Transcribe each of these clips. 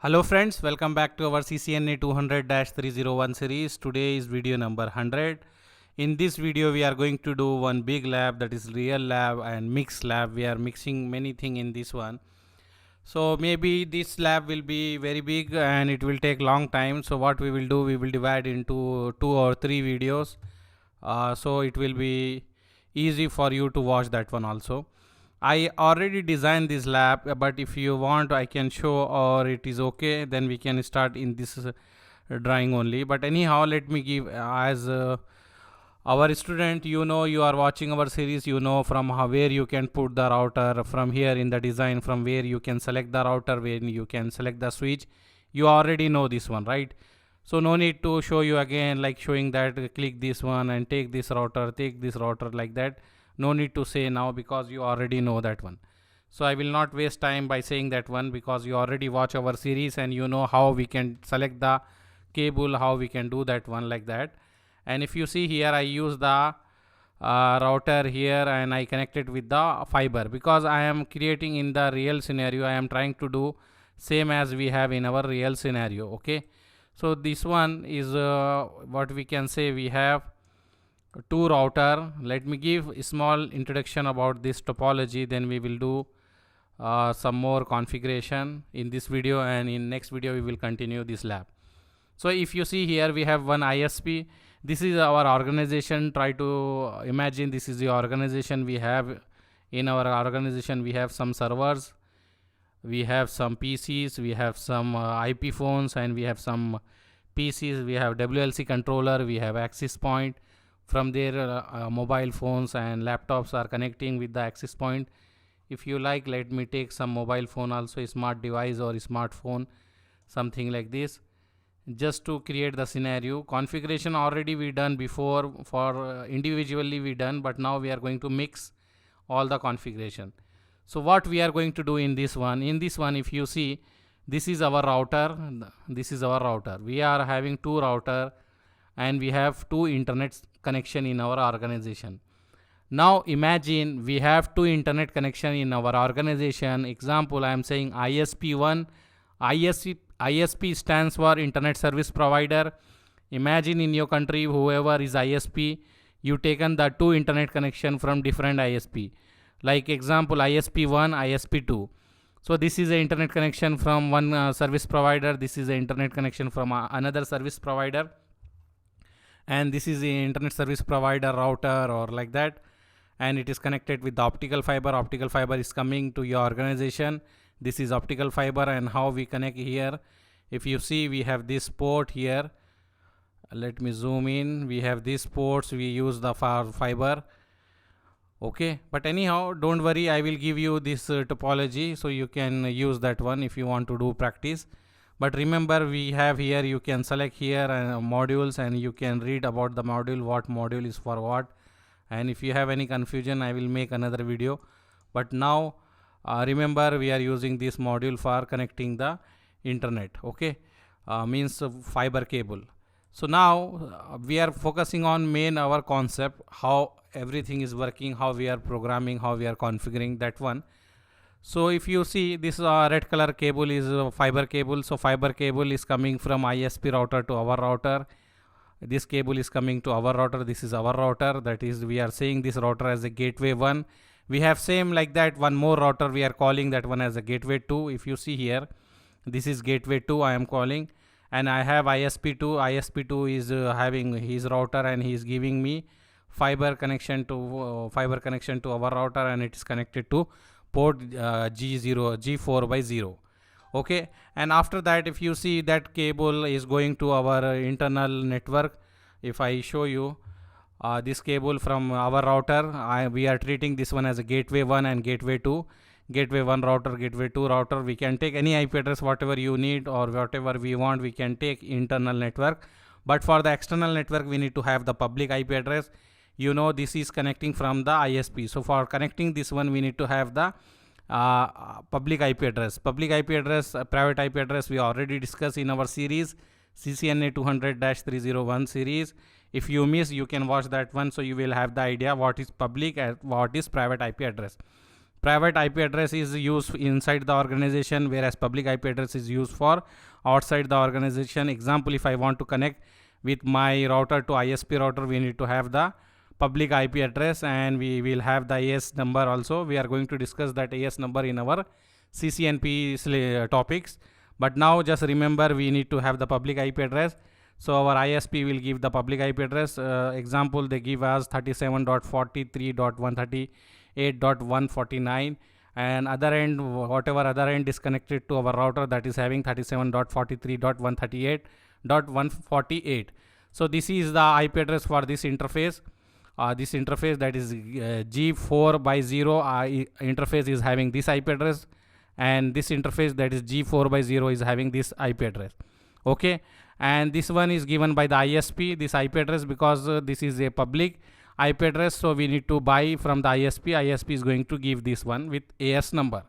Hello friends, welcome back to our CCNA 200-301 series. Today is video number 100. In this video we are going to do one big lab, that is real lab and mix lab. We are mixing many things in this one. So maybe this lab will be very big and it will take long time. So what we will do, we will divide into 2 or 3 videos. So it will be easy for you to watch that one also. I already designed this lab, but if you want I can show, or it is okay, then we can start in this drawing only. But anyhow, let me give as our student, you know, you are watching our series, you know from where you can put the router, from here in the design, from where you can select the router, when you can select the switch. You already know this one, right? So no need to show you again, like showing that click this one and take this router, like that. No need to say now because you already know that one. So I will not waste time by saying that one, because you already watch our series and you know how we can select the cable, how we can do that one like that. And if you see here, I use the router here and I connect it with the fiber, because I am creating in the real scenario. I am trying to do same as we have in our real scenario. Okay, so this one is what we can say, we have two router. Let me give a small introduction about this topology, then we will do some more configuration in this video, and in next video we will continue this lab. So if you see here, we have one ISP. This is our organization. Try to imagine this is the organization we have. In our organization we have some servers, we have some PCs, we have some IP phones, and we have some PCs, we have WLC controller, we have access point. From there mobile phones and laptops are connecting with the access point. If you like, let me take some mobile phone also, a smart device or a smartphone, something like this, just to create the scenario. Configuration already we done before, for individually we done, but now we are going to mix all the configuration. So what we are going to do in this one, if you see, this is our router, we are having two router and we have two internet connection in our organization. Now imagine we have two internet connection in our organization. Example, I am saying ISP1. ISP stands for internet service provider. Imagine in your country, whoever is ISP, you taken the two internet connection from different ISP. Like example, ISP1, ISP2. So this is a internet connection from one service provider. This is a internet connection from another service provider. And this is the internet service provider router, or like that, and it is connected with the optical fiber. Optical fiber is coming to your organization. This is optical fiber, and how we connect here, if you see, we have this port here. Let me zoom in. We have these ports, we use the fiber. Okay, but anyhow, don't worry, I will give you this topology so you can use that one if you want to do practice. But remember, we have here, you can select here modules, and you can read about the module, what module is for what. And if you have any confusion, I will make another video. But now remember, we are using this module for connecting the internet. Okay, means fiber cable. So now we are focusing on main our concept, how everything is working, how we are programming, how we are configuring that one. So if you see, this red color cable is fiber cable. So fiber cable is coming from ISP router to our router. This cable is coming to our router. This is our router. That is, we are saying this router as a gateway 1. We have same like that one more router. We are calling that one as a gateway 2. If you see here, this is gateway 2 I am calling. And I have ISP2. ISP2 is having his router, and he is giving me fiber connection to our router, and it is connected to port G4 by 0. Okay, and after that, if you see, that cable is going to our internal network. If I show you this cable from our router, we are treating this one as a gateway 1 and gateway 2. Gateway 1 router, gateway 2 router. We can take any IP address, whatever you need or whatever we want, we can take internal network. But for the external network, we need to have the public IP address. You know, this is connecting from the ISP. So for connecting this one, we need to have the public IP address. Public IP address, private IP address, we already discussed in our series CCNA 200-301 series. If you miss, you can watch that one, so you will have the idea what is public and what is private IP address. Private IP address is used inside the organization, whereas public IP address is used for outside the organization. Example, if I want to connect with my router to ISP router, we need to have the public IP address, and we will have the AS number also. We are going to discuss that AS number in our CCNP topics. But now just remember, we need to have the public IP address. So our ISP will give the public IP address. Example, they give us 37.43.138.149, and other end, whatever other end is connected to our router, that is having 37.43.138.148. So this is the IP address for this interface. This interface, that is G4x0 interface, is having this IP address, and this interface, that is G4x0, is having this IP address. Okay, and this one is given by the ISP, this IP address, because this is a public IP address, so we need to buy from the ISP. ISP is going to give this one with AS number.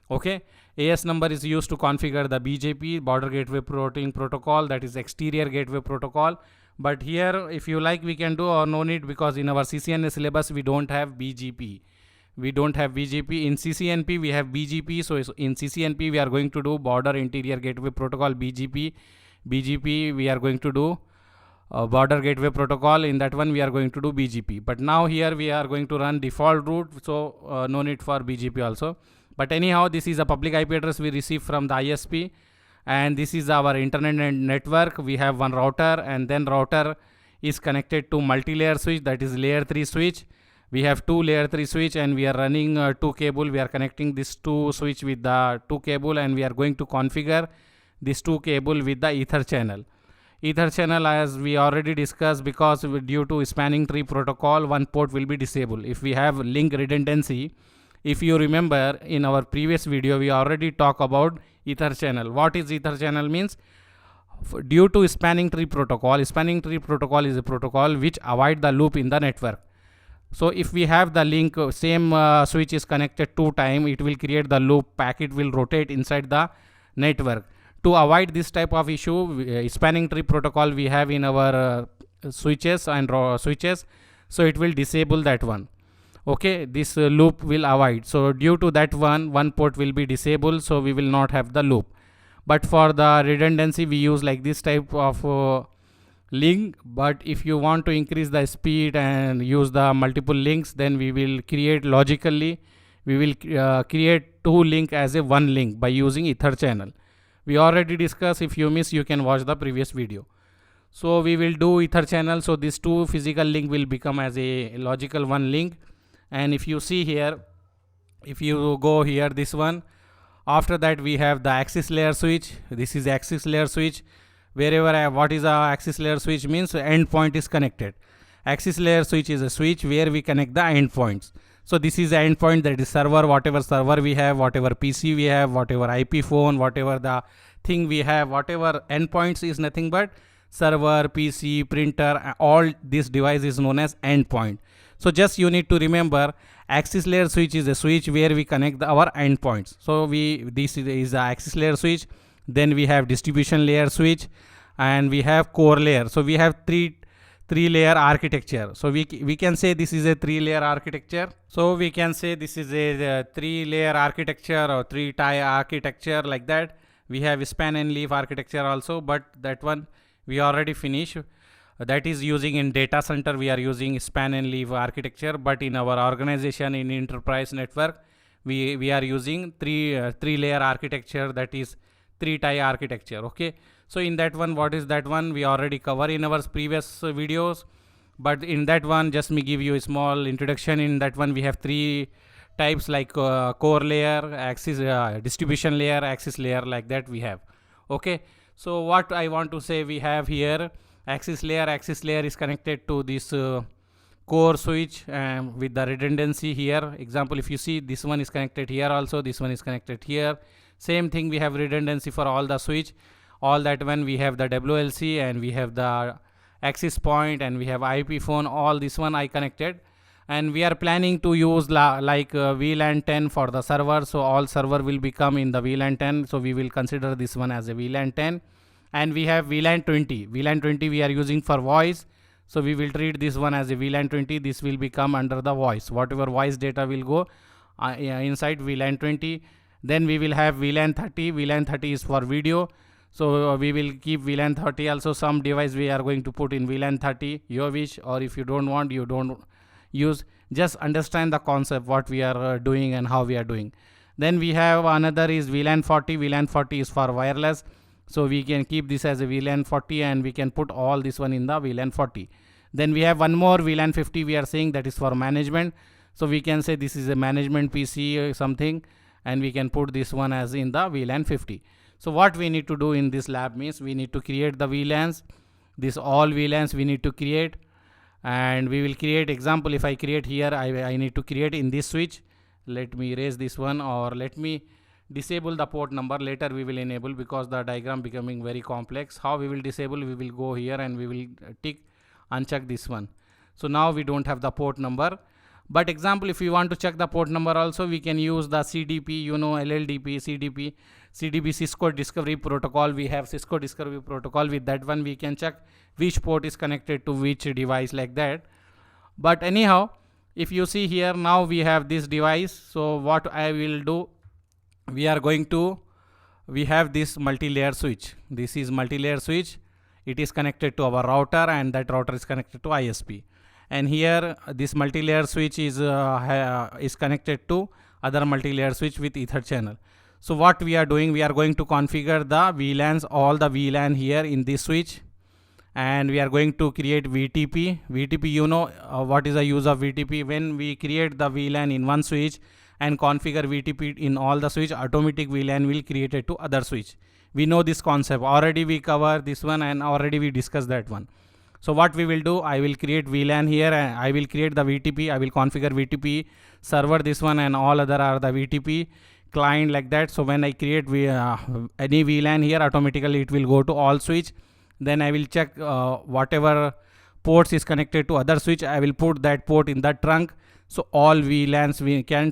Okay, AS number is used to configure the BGP, Border Gateway Routing Protocol, that is exterior gateway protocol. But here, if you like, we can do, or no need, because in our CCNA syllabus we don't have BGP. We don't have BGP. In CCNP we have BGP. So in CCNP we are going to do Border Interior Gateway Protocol, BGP. BGP we are going to do Border Gateway Protocol. In that one we are going to do BGP. But now here we are going to run default route, so no need for BGP also. But anyhow, this is a public IP address we receive from the ISP, and this is our internet network. We have one router, and then router is connected to multi-layer switch, that is layer 3 switch. We have two layer 3 switch, and we are running two cable. We are connecting this two switch with the two cable, and we are going to configure this two cable with the ether channel. Ether channel, as we already discussed, because due to spanning tree protocol, one port will be disabled. If we have link redundancy, if you remember in our previous video, we already talked about ether channel. What is ether channel means? Due to spanning tree protocol is a protocol which avoid the loop in the network. So if we have the link, same switch is connected two times, it will create the loop, packet will rotate inside the network. To avoid this type of issue, spanning tree protocol we have in our switches and switches, so it will disable that one. Okay, this loop will avoid. So due to that one port will be disabled, so we will not have the loop. But for the redundancy, we use like this type of link. But if you want to increase the speed and use the multiple links, then we will create logically, we will create two link as a one link by using ether channel. We already discussed. If you miss, you can watch the previous video. So we will do ether channel, so this two physical link will become as a logical one link. And if you see here, if you go here, this one, after that we have the access layer switch. This is access layer switch. Wherever what is a access layer switch means, endpoint is connected. Access layer switch is a switch where we connect the endpoints. So this is the endpoint, that is server, whatever server we have, whatever PC we have, whatever IP phone, whatever the thing we have, whatever endpoints is nothing but server, PC, printer, all this device is known as endpoint. So just you need to remember, access layer switch is a switch where we connect our endpoints. So this is the access layer switch. Then we have distribution layer switch, and we have core layer. So we have three layer architecture. So we can say this is a 3-layer architecture. So we can say this is a 3-layer architecture or 3-tie architecture, like that. We have span and leaf architecture also, but that one we already finished. That is using in data center, we are using span and leaf architecture, but in our organization, in enterprise network, we are using three layer architecture, that is 3-tie architecture. Okay, so in that one, what is that one, we already cover in our previous videos, but in that one, just me give you a small introduction. In that one, we have 3 types, like core layer, access distribution layer, access layer, like that we have. Okay, so what I want to say, we have here access layer is connected to this core switch with the redundancy here. Example, if you see, this one is connected here also, this one is connected here. Same thing, we have redundancy for all the switch. All that one, we have the WLC, and we have the access point, and we have IP phone. All this one I connected, and we are planning to use like VLAN 10 for the server. So all server will become in the VLAN 10. So we will consider this one as a VLAN 10. And we have VLAN 20. VLAN 20 we are using for voice. So we will treat this one as a VLAN 20. This will become under the voice. Whatever voice data will go inside VLAN 20. Then we will have VLAN 30. VLAN 30 is for video. So we will keep VLAN 30 also. Some device we are going to put in VLAN 30, your wish, or if you don't want, you don't use. Just understand the concept, what we are doing and how we are doing. Then we have another is VLAN 40. VLAN 40 is for wireless. So we can keep this as a VLAN 40 and we can put all this one in the VLAN 40. Then we have one more VLAN 50 we are saying, that is for management. So we can say this is a management PC or something, and we can put this one as in the VLAN 50. So what we need to do in this lab means we need to create the VLANs. This all VLANs we need to create, and we will create example. If I create here, I need to create in this switch. Let me erase this one, or let me disable the port number. Later we will enable, because the diagram becoming very complex. How we will disable? We will go here and we will tick uncheck this one. So now we don't have the port number. But example, if you want to check the port number also, we can use the CDP, LLDP, CDP Cisco Discovery Protocol. We have Cisco Discovery Protocol. With that one we can check which port is connected to which device, like that. But anyhow, if you see here, now we have this device. So what I will do, we have this multi-layer switch. This is multi-layer switch. It is connected to our router, and that router is connected to ISP. And here this multi-layer switch is connected to other multi-layer switch with Ether channel. So what we are doing, we are going to configure the VLANs, all the VLAN here in this switch, and we are going to create VTP. VTP, what is the use of VTP? When we create the VLAN in one switch and configure VTP in all the switch, automatic VLAN will create it to other switch. We know this concept already. We cover this one and already we discussed that one. So what we will do, I will create VLAN here and I will create the VTP. I will configure VTP server, this one, and all other are the VTP client, like that. So when I create any VLAN here, automatically it will go to all switch. Then I will check whatever ports is connected to other switch. I will put that port in the trunk. So all VLANs we can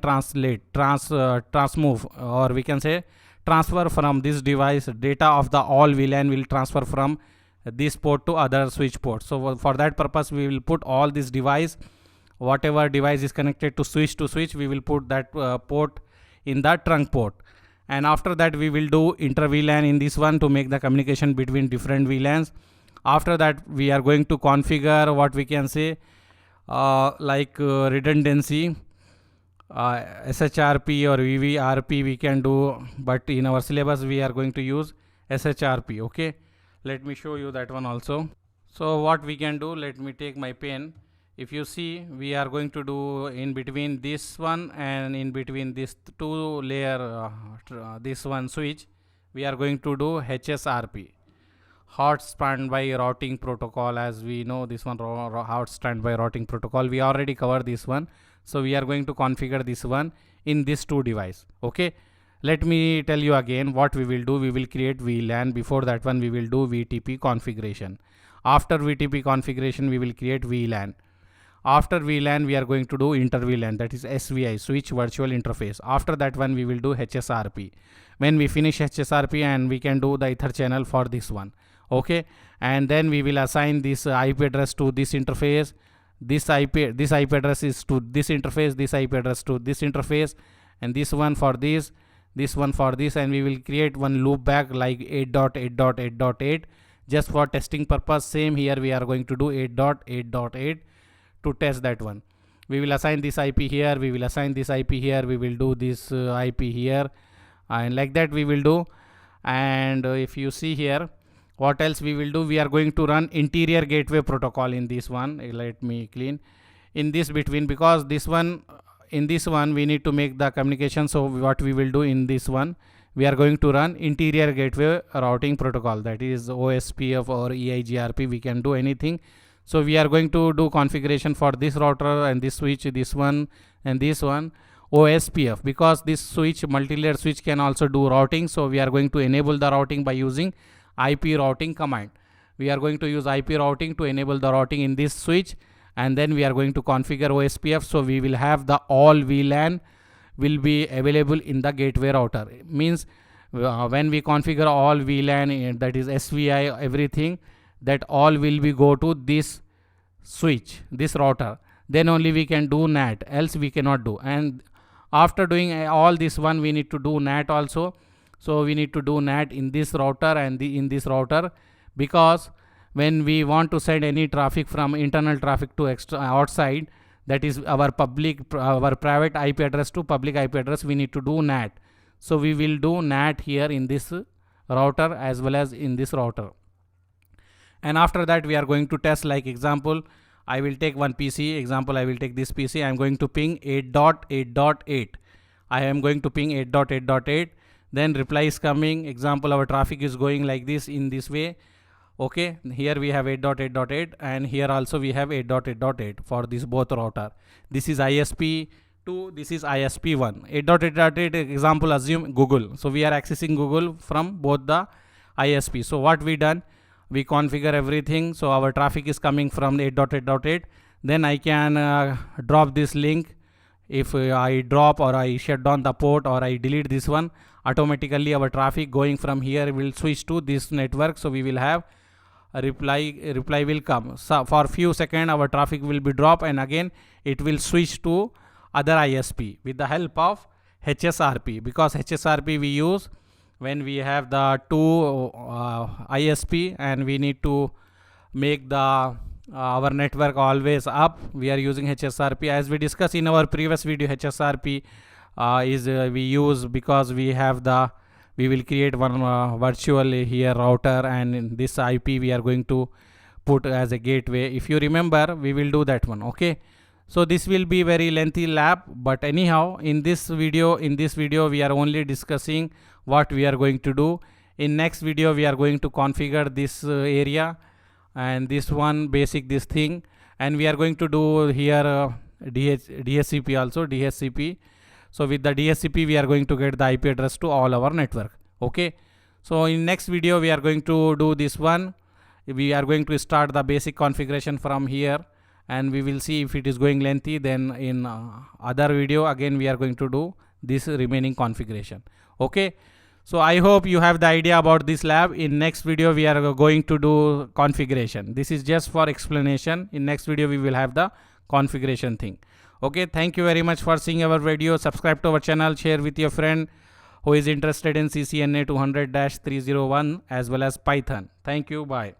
transmove, or we can say transfer from this device. Data of the all VLAN will transfer from this port to other switch port. So for that purpose, we will put all this device, whatever device is connected to switch, we will put that port in the trunk port. And after that, we will do inter VLAN in this one to make the communication between different VLANs. After that, we are going to configure what we can say redundancy, SHRP or VVRP we can do, but in our syllabus we are going to use SHRP. Okay, let me show you that one also. So what we can do, let me take my pen. If you see, we are going to do in between this one and in between this two layer this one switch, we are going to do HSRP, hot standby routing protocol. As we know, this one hot standby routing protocol, we already covered this one. So we are going to configure this one in this two device. Okay, let me tell you again what we will do. We will create VLAN. Before that one, we will do VTP configuration. After VTP configuration, we will create VLAN. After VLAN, we are going to do inter VLAN, that is SVI, switch virtual interface. After that one, we will do HSRP. When we finish HSRP, and we can do the Ether channel for this one. Okay, and then we will assign this IP address to this interface. This IP address is to this interface, this IP address to this interface, and this one for this one for this, and we will create one loop back like 8.8.8.8 just for testing purpose. Same here, we are going to do 8.8.8 to test that one. We will assign this IP here, we will assign this IP here, we will do this IP here, and like that we will do. And if you see here, what else we will do, we are going to run interior gateway protocol in this one. Let me clean in this between, because this one, in this one we need to make the communication. So what we will do in this one, we are going to run interior gateway routing protocol, that is OSPF or EIGRP, we can do anything. So we are going to do configuration for this router and this switch, this one and this one, OSPF, because this switch, multi-layer switch, can also do routing. So we are going to enable the routing by using IP routing command. We are going to use IP routing to enable the routing in this switch, and then we are going to configure OSPF. So we will have the all VLAN will be available in the gateway router. It means when we configure all VLAN, that is SVI, everything, that all will be go to this switch, this router. Then only we can do NAT, else we cannot do. And After doing all this one, we need to do NAT also. So we need to do NAT in this router and in this router, because when we want to send any traffic from internal traffic to outside, that is our private IP address to public IP address, we need to do NAT. So we will do NAT here in this router as well as in this router. And after that, we are going to test, like example, I will take one PC example. I will take this PC. I am going to ping 8.8.8. I am going to ping 8.8.8. Then reply is coming. Example, our traffic is going like this, in this way. Okay, here we have 8.8.8 and here also we have 8.8.8 for this both router. This is ISP2, this is ISP1. 8.8.8 example, assume Google. So we are accessing Google from both the ISP. So what we done? We configure everything. So our traffic is coming from 8.8.8. Then I can drop this link. If I drop or I shut down the port or I delete this one, automatically our traffic going from here will switch to this network. So we will have a reply will come. So for few seconds our traffic will be dropped and again it will switch to other ISP with the help of HSRP, because HSRP we use when we have the two ISP and we need to make the our network always up. We are using HSRP. As we discussed in our previous video, HSRP we use because we will create one virtual here router, and in this IP we are going to put as a gateway. If you remember, we will do that one. Okay, so this will be very lengthy lab, but anyhow, in this video we are only discussing what we are going to do. In next video we are going to configure this area and this one basic this thing, and we are going to do here DHCP also, DHCP. So with the DHCP we are going to get the IP address to all our network. Okay, so in next video we are going to do this one. We are going to start the basic configuration from here and we will see if it is going lengthy. Then in other video again we are going to do this remaining configuration. Okay, so I hope you have the idea about this lab. In next video we are going to do configuration. This is just for explanation. In next video we will have the configuration thing. Okay, thank you very much for seeing our video. Subscribe to our channel, share with your friend who is interested in CCNA 200-301 as well as Python. Thank you. Bye.